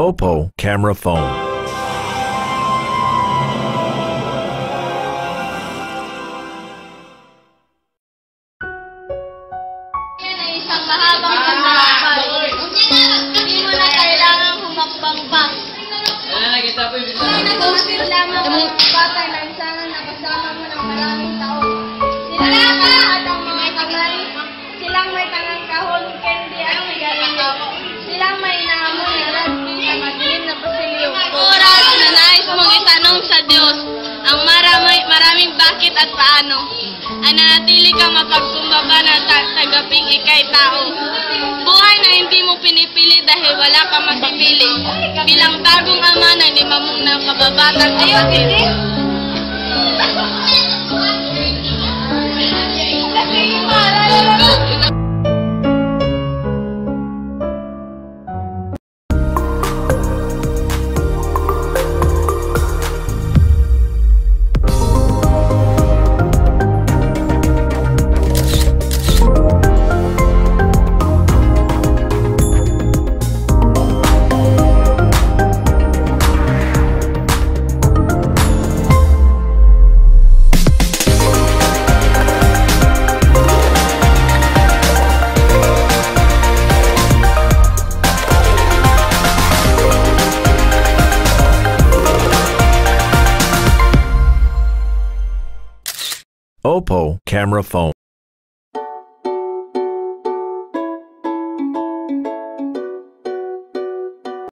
Oppo camera phone. Yan ay isang mahabang paglalakbay. Hindi mo na kailangang humakbang pa. Nag-poster lamang ang batay na sana nakasama mo ng maraming taon. Sila at ang mga kamay, silang may tangang kahon, candy at sigarilyo. Silang may naamoy na raspi sa madilim na pasilyo. Oras na nais mong itanong sa Diyos ang maraming bakit at paano. Ananatili kang mapagkumbaba na tagaping ikay tao. Buhay na hindi mo pinipili dahil wala kang masipili. Bilang bagong ama na lima mong nakababatang kapatid. Oppo camera phone.